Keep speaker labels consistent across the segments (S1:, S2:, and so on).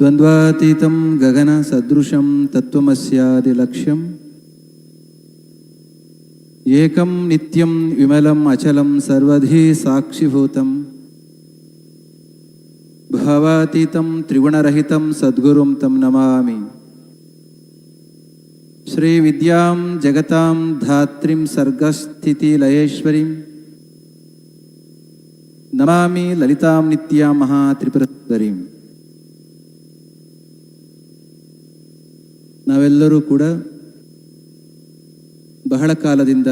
S1: ದ್ವಂದ್ವಾತೀತಂ ಗಗನ ಸದೃಶಂ ತತ್ವಮಸ್ಯಾದಿಲಕ್ಷ್ಯಂ ಏಕಂ ನಿತ್ಯಂ ವಿಮಲಂ ಅಚಲಂ ಸರ್ವಧಿ ಸಾಕ್ಷಿಭೂತಂ ಭಾವಾತೀತಂ ತ್ರಿಗುಣರಹಿತಂ ಸದ್ಗುರುಂ ತಂ ನಮಾಮಿ. ಶ್ರೀ ವಿದ್ಯಾಂ ಜಗತಾಂ ಧಾತ್ರಿಂ ಸರ್ಗಸ್ಥಿತಿ ಲಯೇಶ್ವರಿಂ ನಮಾಮಿ ಲಲಿತಾಂ ನಿತ್ಯಾಂ ಮಹಾತ್ರಿಪುರಸುಂದರೀಂ. ನಾವೆಲ್ಲರೂ ಕೂಡ ಬಹಳ ಕಾಲದಿಂದ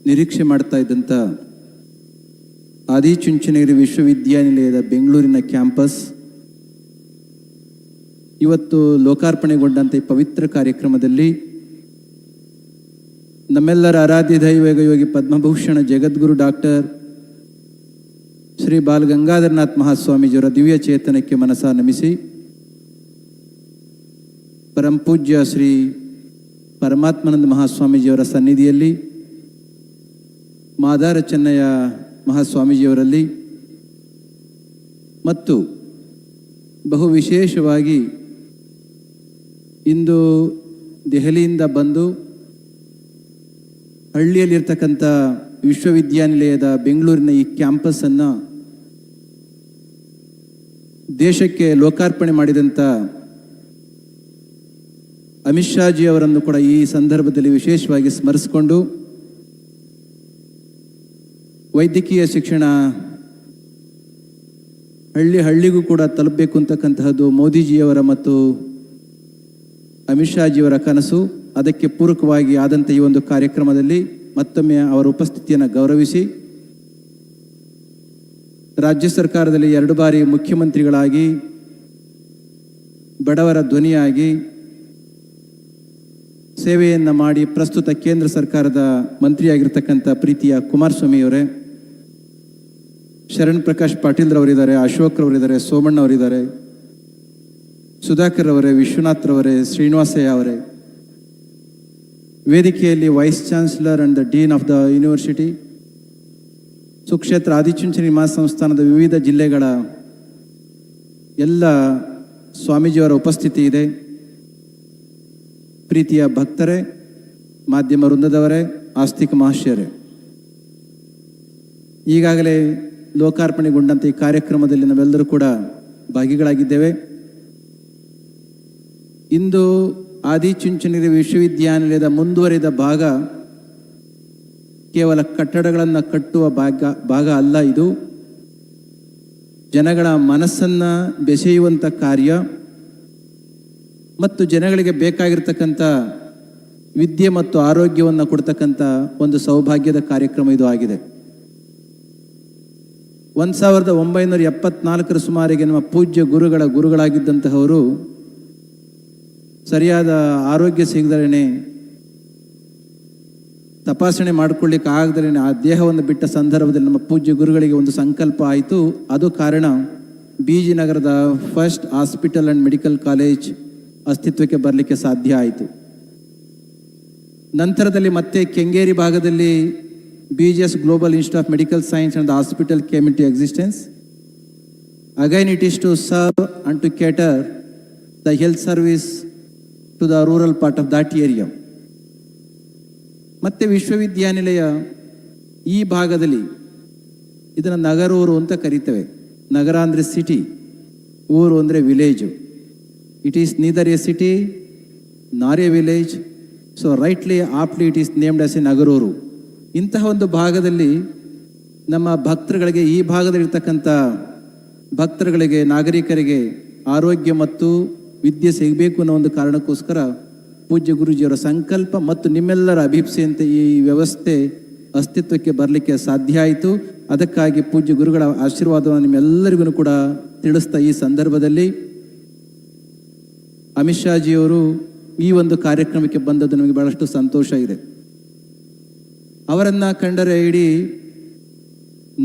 S1: ನಿರೀಕ್ಷೆ ಮಾಡ್ತಾ ಇದ್ದಂಥ ಆದಿಚುಂಚನಗಿರಿ ವಿಶ್ವವಿದ್ಯಾನಿಲಯದ ಬೆಂಗಳೂರಿನ ಕ್ಯಾಂಪಸ್ ಇವತ್ತು ಲೋಕಾರ್ಪಣೆಗೊಂಡಂಥ ಈ ಪವಿತ್ರ ಕಾರ್ಯಕ್ರಮದಲ್ಲಿ ನಮ್ಮೆಲ್ಲರ ಆರಾಧ್ಯ ದೈವ ಯೋಗಿ ಪದ್ಮಭೂಷಣ ಜಗದ್ಗುರು ಡಾಕ್ಟರ್ ಶ್ರೀ ಬಾಲಗಂಗಾಧರನಾಥ್ ಮಹಾಸ್ವಾಮೀಜಿಯವರ ದಿವ್ಯ ಚೇತನಕ್ಕೆ ಮನಸ ನಮಿಸಿ, ಪರಂಪೂಜ್ಯ ಶ್ರೀ ಪರಮಾತ್ಮಾನಂದ ಮಹಾಸ್ವಾಮೀಜಿಯವರ ಸನ್ನಿಧಿಯಲ್ಲಿ, ಮಾದಾರ ಚೆನ್ನಯ್ಯ ಮಹಾಸ್ವಾಮೀಜಿಯವರಲ್ಲಿ ಮತ್ತು ಬಹು ವಿಶೇಷವಾಗಿ ಇಂದು ದೆಹಲಿಯಿಂದ ಬಂದು ಹಳ್ಳಿಯಲ್ಲಿರ್ತಕ್ಕಂಥ ವಿಶ್ವವಿದ್ಯಾನಿಲಯದ ಬೆಂಗಳೂರಿನ ಈ ಕ್ಯಾಂಪಸ್ಸನ್ನು ದೇಶಕ್ಕೆ ಲೋಕಾರ್ಪಣೆ ಮಾಡಿದಂಥ ಅಮಿತ್ ಶಾಜಿ ಅವರನ್ನು ಕೂಡ ಈ ಸಂದರ್ಭದಲ್ಲಿ ವಿಶೇಷವಾಗಿ ಸ್ಮರಿಸಿಕೊಂಡು, ವೈದ್ಯಕೀಯ ಶಿಕ್ಷಣ ಹಳ್ಳಿಗೂ ಕೂಡ ತಲುಪಬೇಕು ಅಂತಕ್ಕಂತಹದ್ದು ಮೋದಿಜಿಯವರ ಮತ್ತು ಅಮಿತ್ ಶಾಜಿಯವರ ಕನಸು. ಅದಕ್ಕೆ ಪೂರಕವಾಗಿ ಆದಂಥ ಈ ಒಂದು ಕಾರ್ಯಕ್ರಮದಲ್ಲಿ ಮತ್ತೊಮ್ಮೆ ಅವರ ಉಪಸ್ಥಿತಿಯನ್ನು ಗೌರವಿಸಿ, ರಾಜ್ಯ ಸರ್ಕಾರದಲ್ಲಿ 2 ಬಾರಿ ಮುಖ್ಯಮಂತ್ರಿಗಳಾಗಿ ಬಡವರ ಧ್ವನಿಯಾಗಿ ಸೇವೆಯನ್ನು ಮಾಡಿ ಪ್ರಸ್ತುತ ಕೇಂದ್ರ ಸರ್ಕಾರದ ಮಂತ್ರಿಯಾಗಿರ್ತಕ್ಕಂಥ ಪ್ರೀತಿಯ ಕುಮಾರಸ್ವಾಮಿಯವರೇ, ಶರಣ್ ಪ್ರಕಾಶ್ ಪಾಟೀಲ್ ರವರಿದ್ದಾರೆ, ಅಶೋಕ್ ರವರಿದ್ದಾರೆ, ಸೋಮಣ್ಣ ಅವರಿದ್ದಾರೆ, ಸುಧಾಕರ್ ಅವರೇ, ವಿಶ್ವನಾಥ್ ರವರೇ, ಶ್ರೀನಿವಾಸಯ್ಯ ಅವರೇ, ವೇದಿಕೆಯಲ್ಲಿ vice chancellor and the dean of the university, ಸುಕ್ಷೇತ್ರ ಆದಿಚುಂಚನಗಿರಿ ಮಹಾಸಂಸ್ಥಾನದ ವಿವಿಧ ಜಿಲ್ಲೆಗಳ ಎಲ್ಲ ಸ್ವಾಮೀಜಿಯವರ ಉಪಸ್ಥಿತಿ ಇದೆ. ಪ್ರೀತಿಯ ಭಕ್ತರೇ, ಮಾಧ್ಯಮ ವೃಂದದವರೇ, ಆಸ್ತಿಕ ಮಹಾಶಯರೇ, ಈಗಾಗಲೇ ಲೋಕಾರ್ಪಣೆಗೊಂಡಂಥ ಈ ಕಾರ್ಯಕ್ರಮದಲ್ಲಿ ನಾವೆಲ್ಲರೂ ಕೂಡ ಭಾಗಿಗಳಾಗಿದ್ದೇವೆ. ಇಂದು ಆದಿಚುಂಚನಗಿರಿ ವಿಶ್ವವಿದ್ಯಾನಿಲಯದ ಮುಂದುವರಿದ ಭಾಗ ಕೇವಲ ಕಟ್ಟಡಗಳನ್ನು ಕಟ್ಟುವ ಭಾಗ ಅಲ್ಲ, ಇದು ಜನಗಳ ಮನಸ್ಸನ್ನು ಬೆಸೆಯುವಂಥ ಕಾರ್ಯ ಮತ್ತು ಜನಗಳಿಗೆ ಬೇಕಾಗಿರ್ತಕ್ಕಂಥ ವಿದ್ಯೆ ಮತ್ತು ಆರೋಗ್ಯವನ್ನು ಕೊಡ್ತಕ್ಕಂಥ ಒಂದು ಸೌಭಾಗ್ಯದ ಕಾರ್ಯಕ್ರಮ ಇದು ಆಗಿದೆ. 1974 ಸುಮಾರಿಗೆ ನಮ್ಮ ಪೂಜ್ಯ ಗುರುಗಳಾಗಿದ್ದಂತಹವರು ಸರಿಯಾದ ಆರೋಗ್ಯ ಸಿಗದರೇನೆ, ತಪಾಸಣೆ ಮಾಡಿಕೊಳ್ಳಿಕ್ಕೆ ಆಗದರೇನೆ ಆ ದೇಹವನ್ನು ಬಿಟ್ಟ ಸಂದರ್ಭದಲ್ಲಿ ನಮ್ಮ ಪೂಜ್ಯ ಗುರುಗಳಿಗೆ ಒಂದು ಸಂಕಲ್ಪ ಆಯಿತು. ಅದು ಕಾರಣ BG ನಗರದ first hospital and medical college ಅಸ್ತಿತ್ವಕ್ಕೆ ಬರಲಿಕ್ಕೆ ಸಾಧ್ಯ ಆಯಿತು. ನಂತರದಲ್ಲಿ ಮತ್ತೆ ಕೆಂಗೇರಿ ಭಾಗದಲ್ಲಿ BGS global institute of medical science and the hospital came in to existence. Again it is to serve and to cater the health service to the rural part of that area. ಮತ್ತೆ ವಿಶ್ವವಿದ್ಯಾನಿಲಯ ಈ ಭಾಗದಲ್ಲಿ ಇದನ್ನು ನಗರೂರು ಅಂತ ಕರೀತೇವೆ. ನಗರ ಅಂದರೆ city, ಊರು ಅಂದರೆ village. It is neither a city nor a village, so aptly it is named as a Nagaruru. ಇಂತಹ ಒಂದು ಭಾಗದಲ್ಲಿ ನಮ್ಮ ಭಕ್ತರುಗಳಿಗೆ, ಈ ಭಾಗದಲ್ಲಿರ್ತಕ್ಕಂಥ ಭಕ್ತರುಗಳಿಗೆ, ನಾಗರಿಕರಿಗೆ ಆರೋಗ್ಯ ಮತ್ತು ವಿದ್ಯೆ ಸಿಗಬೇಕು ಅನ್ನೋ ಒಂದು ಕಾರಣಕ್ಕೋಸ್ಕರ ಪೂಜ್ಯ ಗುರುಜಿಯವರ ಸಂಕಲ್ಪ ಮತ್ತು ನಿಮ್ಮೆಲ್ಲರ ಅಭಿಪ್ಸೆಯಂತೆ ಈ ವ್ಯವಸ್ಥೆ ಅಸ್ತಿತ್ವಕ್ಕೆ ಬರಲಿಕ್ಕೆ ಸಾಧ್ಯ ಆಯಿತು. ಅದಕ್ಕಾಗಿ ಪೂಜ್ಯ ಗುರುಗಳ ಆಶೀರ್ವಾದವನ್ನು ನಿಮ್ಮೆಲ್ಲರಿಗೂ ಕೂಡ ತಿಳಿಸ್ತಾ ಈ ಸಂದರ್ಭದಲ್ಲಿ ಅಮಿತ್ ಶಾಜಿಯವರು ಈ ಒಂದು ಕಾರ್ಯಕ್ರಮಕ್ಕೆ ಬಂದದ್ದು ನಮಗೆ ಬಹಳಷ್ಟು ಸಂತೋಷ ಇದೆ. ಅವರನ್ನು ಕಂಡರೆ ಇಡೀ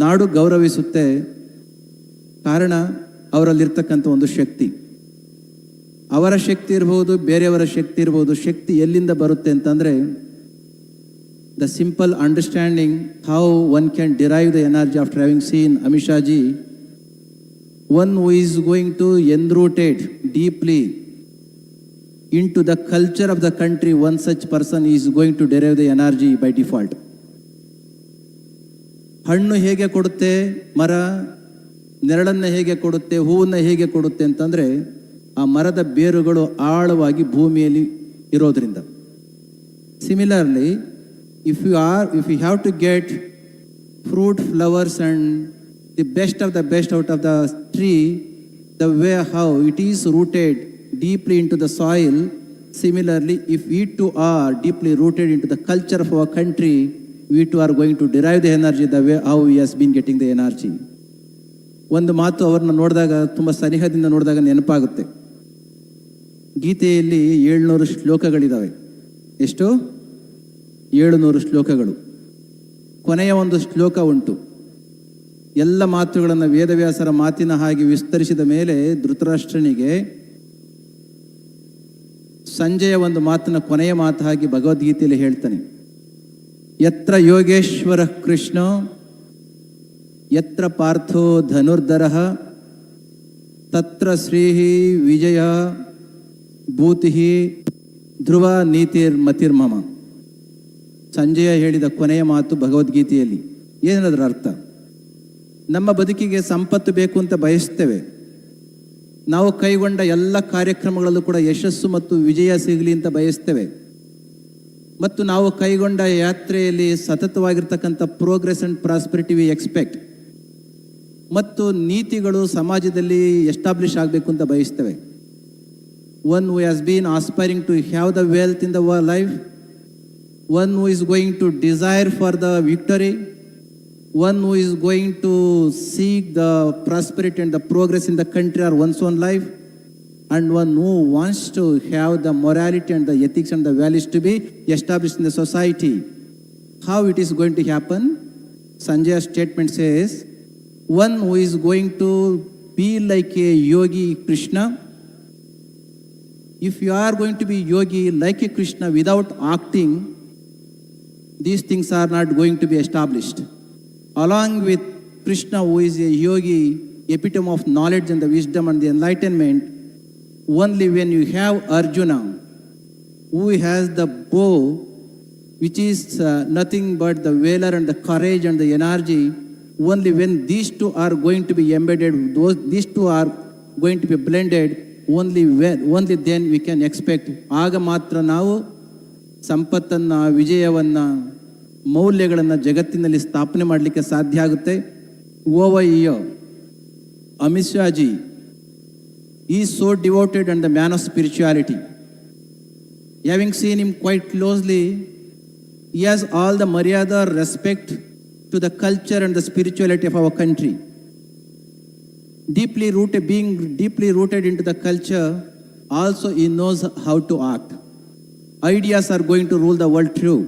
S1: ನಾಡು ಗೌರವಿಸುತ್ತೆ. ಕಾರಣ ಅವರಲ್ಲಿರ್ತಕ್ಕಂಥ ಒಂದು ಶಕ್ತಿ, ಅವರ ಶಕ್ತಿ ಇರ್ಬೋದು, ಬೇರೆಯವರ ಶಕ್ತಿ ಇರ್ಬೋದು. ಶಕ್ತಿ ಎಲ್ಲಿಂದ ಬರುತ್ತೆ ಅಂತಂದರೆ, the simple understanding how one can derive the energy after having seen Amit Shaji one who is going to enrooted deeply into the culture of the country, one such person is going to derive the energy by default. ಹಣ್ಣು ಹೇಗೆ ಕೊಡುತ್ತೆ, ಮರ ನೆರಳನ್ನು ಹೇಗೆ ಕೊಡುತ್ತೆ, ಹೂವನ್ನು ಹೇಗೆ ಕೊಡುತ್ತೆ ಅಂತಂದರೆ ಆ ಮರದ ಬೇರುಗಳು ಆಳವಾಗಿ ಭೂಮಿಯಲ್ಲಿ ಇರೋದ್ರಿಂದ. Similarly if you have to get fruit, flowers and the best of the best out of the tree, the way how it is rooted deeply into the soil, similarly if we too are deeply rooted into the culture of our country, we too are going to derive the energy the way how he has been getting the energy. ಒಂದು ಮಾತು ಅವರನ್ನು ನೋಡಿದಾಗ, ತುಂಬ ಸನಿಹದಿಂದ ನೋಡಿದಾಗ ನೆನಪಾಗುತ್ತೆ. ಗೀತೆಯಲ್ಲಿ 700 ಶ್ಲೋಕಗಳಿದ್ದಾವೆ. ಎಷ್ಟು? 700 ಶ್ಲೋಕಗಳು. ಕೊನೆಯ ಒಂದು ಶ್ಲೋಕ ಉಂಟು. ಎಲ್ಲ ಮಾತುಗಳನ್ನು ವೇದವ್ಯಾಸರ ಮಾತಿನ ಹಾಗೆ ವಿಸ್ತರಿಸಿದ ಮೇಲೆ ಧೃತರಾಷ್ಟ್ರನಿಗೆ ಸಂಜೆಯ ಒಂದು ಮಾತನ್ನ ಕೊನೆಯ ಮಾತು ಹಾಗೆ ಭಗವದ್ಗೀತೆಯಲ್ಲಿ ಹೇಳ್ತಾನೆ. ಯತ್ರ ಯೋಗೇಶ್ವರ ಕೃಷ್ಣ ಯತ್ರ ಪಾರ್ಥೋ ಧನುರ್ಧರಃ ತತ್ರ ಶ್ರೀಹಿ ವಿಜಯ ಭೂತಿ ಧ್ರುವ ನೀತಿರ್ಮತಿರ್ಮಮ. ಸಂಜಯ ಹೇಳಿದ ಕೊನೆಯ ಮಾತು ಭಗವದ್ಗೀತೆಯಲ್ಲಿ. ಏನದರ ಅರ್ಥ? ನಮ್ಮ ಬದುಕಿಗೆ ಸಂಪತ್ತು ಬೇಕು ಅಂತ ಬಯಸ್ತೇವೆ. ನಾವು ಕೈಗೊಂಡ ಎಲ್ಲ ಕಾರ್ಯಕ್ರಮಗಳಲ್ಲೂ ಕೂಡ ಯಶಸ್ಸು ಮತ್ತು ವಿಜಯ ಸಿಗಲಿ ಅಂತ ಬಯಸ್ತೇವೆ. ಮತ್ತು ನಾವು ಕೈಗೊಂಡ ಯಾತ್ರೆಯಲ್ಲಿ ಸತತವಾಗಿರ್ತಕ್ಕಂಥ progress and prosperity we expect. ಮತ್ತು ನೀತಿಗಳು ಸಮಾಜದಲ್ಲಿ ಎಸ್ಟಾಬ್ಲಿಷ್ ಆಗಬೇಕು ಅಂತ ಬಯಸ್ತೇವೆ. One who has been aspiring to have the wealth in the life, one who is going to desire for the victory, one who is going to seek the prosperity and the progress in the country or one's own life, and one who wants to have the morality and the ethics and the values to be established in the society. How it is going to happen? Sanjaya's statement says, one who is going to be like a yogi Krishna. If you are going to be yogi like a Krishna without acting, these things are not going to be established. Along with Krishna, who is a yogi, epitome of knowledge and the wisdom and the enlightenment, only when you have Arjuna, who has the bow, which is nothing but the valor and the courage and the energy, only when these two are going to be embedded, these two are going to be blended, only then we can expect. ಆಗ ಮಾತ್ರ ನಾವು ಸಂಪತ್ತನ್ನು, ವಿಜಯವನ್ನು, ಮೌಲ್ಯಗಳನ್ನು ಜಗತ್ತಿನಲ್ಲಿ ಸ್ಥಾಪನೆ ಮಾಡಲಿಕ್ಕೆ ಸಾಧ್ಯ ಆಗುತ್ತೆ. Over year Amit Shaji is so devoted and the man of spirituality. Having seen him quite closely, he has all the maryada respect to the culture and the spirituality of our country. Being deeply rooted into the culture, also he knows how to act. Ideas are going to rule the world true.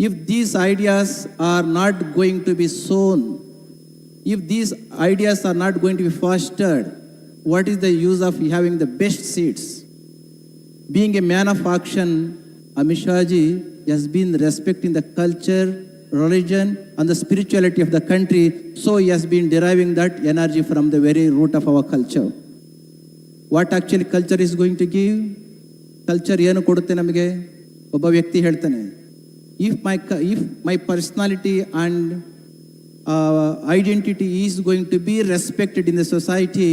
S1: If these ideas are not going to be sown, if these ideas are not going to be fostered, what is the use of having the best seeds? Being a man of action, Amit Shah ji has been respecting the culture, religion and the spirituality of the country, so he has been deriving that energy from the very root of our culture. What actually culture is going to give? Culture ಏನು ಕೊಡುತ್ತೆ ನಮಗೆ? ಒಬ್ಬ ವ್ಯಕ್ತಿ ಹೇಳ್ತಾನೆ, if my personality and identity is going to be respected in the society,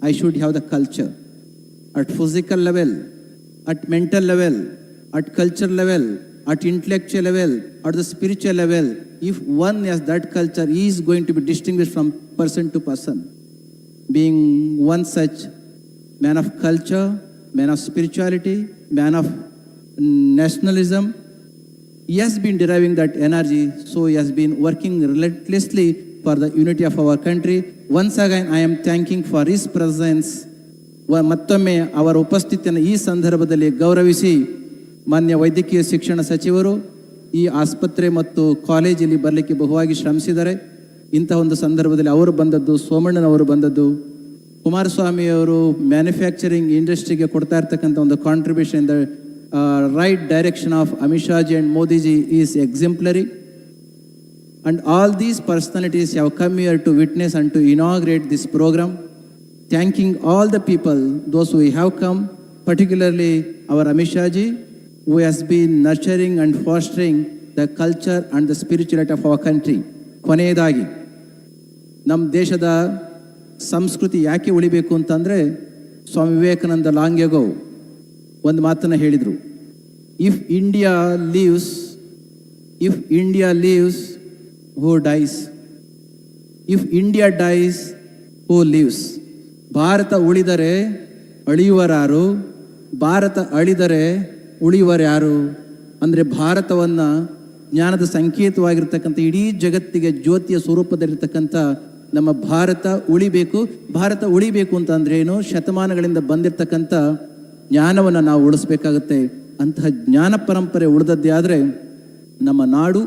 S1: I should have the culture at physical level, at mental level, at culture level, at intellectual level, at the spiritual level. If one has that culture, he is going to be distinguished from person to person. Being one such man of culture, man of spirituality, man of nationalism, he has been deriving that energy, so he has been working relentlessly for the unity of our country. Once again, I am thanking for his presence. ಮತ್ತೊಮ್ಮೆ ಅವರ ಉಪಸ್ಥಿತಿಯನ್ನು ಈ ಸಂದರ್ಭದಲ್ಲಿ ಗೌರವಿಸಿ, ಮಾನ್ಯ ವೈದ್ಯಕೀಯ ಶಿಕ್ಷಣ ಸಚಿವರು ಈ ಆಸ್ಪತ್ರೆ ಮತ್ತು ಕಾಲೇಜಲ್ಲಿ ಬರಲಿಕ್ಕೆ ಬಹುವಾಗಿ ಶ್ರಮಿಸಿದ್ದಾರೆ. ಇಂಥ ಒಂದು ಸಂದರ್ಭದಲ್ಲಿ ಅವರು ಬಂದದ್ದು, ಸೋಮಣ್ಣನವರು ಬಂದದ್ದು, ಕುಮಾರಸ್ವಾಮಿಯವರು ಮ್ಯಾನುಫ್ಯಾಕ್ಚರಿಂಗ್ ಇಂಡಸ್ಟ್ರಿಗೆ ಕೊಡ್ತಾ ಇರ್ತಕ್ಕಂಥ ಒಂದು contribution in the right direction of Amit Shah G and Modi G is exemplary. And all these personalities have come here to witness and to inaugurate this program. Thanking all the people, those who have come, particularly our Amisha ji, who has been nurturing and fostering the culture and the spirituality of our country. ಕೊನೆಯದಾಗಿ ನಮ್ಮ ದೇಶದ ಸಂಸ್ಕೃತಿ ಯಾಕೆ ಉಳಿಬೇಕು ಅಂತಂದರೆ Swami Vivekananda long ago ಒಂದು ಮಾತನ್ನು ಹೇಳಿದರು. If India lives who dies, if India dies who lives. Bharat ಉಳಿದರೆ ಅಳಿಯುವರಾರು, ಭಾರತ ಅಳಿದರೆ ಉಳಿಯುವರ್ಯಾರು. ಅಂದರೆ ಭಾರತವನ್ನು ಜ್ಞಾನದ ಸಂಕೇತವಾಗಿರ್ತಕ್ಕಂಥ ಇಡೀ ಜಗತ್ತಿಗೆ ಜ್ಯೋತಿಯ ಸ್ವರೂಪದಲ್ಲಿರ್ತಕ್ಕಂಥ ನಮ್ಮ ಭಾರತ ಉಳಿಬೇಕು. ಭಾರತ ಉಳಿಬೇಕು ಅಂತಂದ್ರೆ ಏನು? ಶತಮಾನಗಳಿಂದ ಬಂದಿರತಕ್ಕಂಥ ಜ್ಞಾನವನ್ನು ನಾವು ಉಳಿಸ್ಬೇಕಾಗತ್ತೆ. ಅಂತಹ ಜ್ಞಾನ ಪರಂಪರೆ ಉಳಿದದ್ದೇ ಆದರೆ ನಮ್ಮ ನಾಡು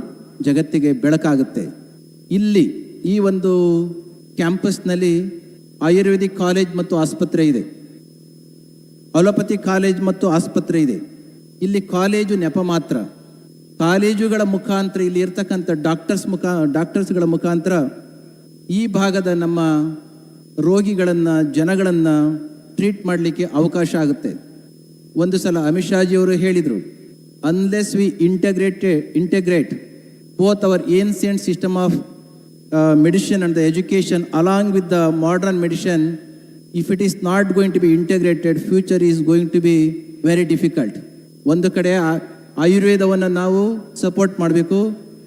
S1: ಜಗತ್ತಿಗೆ ಬೆಳಕಾಗುತ್ತೆ. ಇಲ್ಲಿ ಈ ಒಂದು ಕ್ಯಾಂಪಸ್ನಲ್ಲಿ ಆಯುರ್ವೇದಿಕ್ ಕಾಲೇಜ್ ಮತ್ತು ಆಸ್ಪತ್ರೆ ಇದೆ, ಅಲೋಪತಿ ಕಾಲೇಜ್ ಮತ್ತು ಆಸ್ಪತ್ರೆ ಇದೆ. ಇಲ್ಲಿ ಕಾಲೇಜು ನೆಪ ಮಾತ್ರ. ಕಾಲೇಜುಗಳ ಮುಖಾಂತರ ಇಲ್ಲಿ ಇರ್ತಕ್ಕಂಥ ಡಾಕ್ಟರ್ಸ್ಗಳ ಮುಖಾಂತರ ಈ ಭಾಗದ ನಮ್ಮ ರೋಗಿಗಳನ್ನು ಜನಗಳನ್ನು ಟ್ರೀಟ್ ಮಾಡಲಿಕ್ಕೆ ಅವಕಾಶ ಆಗುತ್ತೆ. ಒಂದು ಸಲ ಅಮಿತ್ ಶಾಜಿಯವರು ಹೇಳಿದರು, unless we integrate both our ancient system of medicine and the education along with the modern medicine, if it is not going to be integrated, future is going to be very difficult. ಒಂದು ಕಡೆ ಆಯುರ್ವೇದವನ್ನು ನಾವು support ಮಾಡಬೇಕು,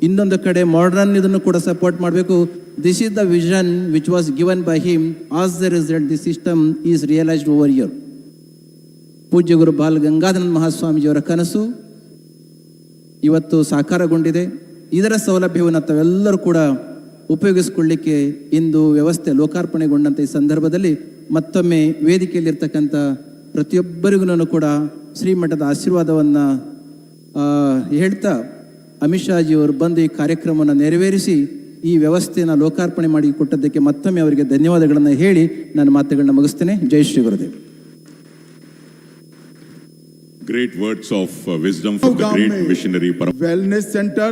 S1: ಇನ್ನೊಂದು ಕಡೆ modern ಇದನ್ನು ಕೂಡ support ಮಾಡಬೇಕು. This is the vision which was given by him. As the result the system is realised over year. ಪೂಜ್ಯ ಗುರು ಬಾಲ ಗಂಗಾಧರ ಮಹಾಸ್ವಾಮೀಜಿಯವರ ಕನಸು ಇವತ್ತು ಸಾಕಾರಗೊಂಡಿದೆ. ಇದರ ಸೌಲಭ್ಯವನ್ನು ತಾವೆಲ್ಲರೂ ಕೂಡ ಉಪಯೋಗಿಸಿಕೊಳ್ಳಿಕ್ಕೆ ಇಂದು ವ್ಯವಸ್ಥೆ ಲೋಕಾರ್ಪಣೆಗೊಂಡಂಥ ಈ ಸಂದರ್ಭದಲ್ಲಿ ಮತ್ತೊಮ್ಮೆ ವೇದಿಕೆಯಲ್ಲಿರ್ತಕ್ಕಂಥ ಪ್ರತಿಯೊಬ್ಬರಿಗೂ ಕೂಡ ಶ್ರೀಮಠದ ಆಶೀರ್ವಾದವನ್ನು ಹೇಳ್ತಾ ಅಮಿತ್ ಶಾಜಿಯವರು ಬಂದು ಈ ಕಾರ್ಯಕ್ರಮವನ್ನು ನೆರವೇರಿಸಿ ಈ ವ್ಯವಸ್ಥೆಯನ್ನು ಲೋಕಾರ್ಪಣೆ ಮಾಡಿ ಕೊಟ್ಟದ್ದಕ್ಕೆ ಮತ್ತೊಮ್ಮೆ ಅವರಿಗೆ ಧನ್ಯವಾದಗಳನ್ನು ಹೇಳಿ ನನ್ನ ಮಾತುಗಳನ್ನ ಮುಗಿಸ್ತೇನೆ. ಜೈ Shri Gurudev.
S2: Great words of wisdom from the great visionary.
S3: Wellness Center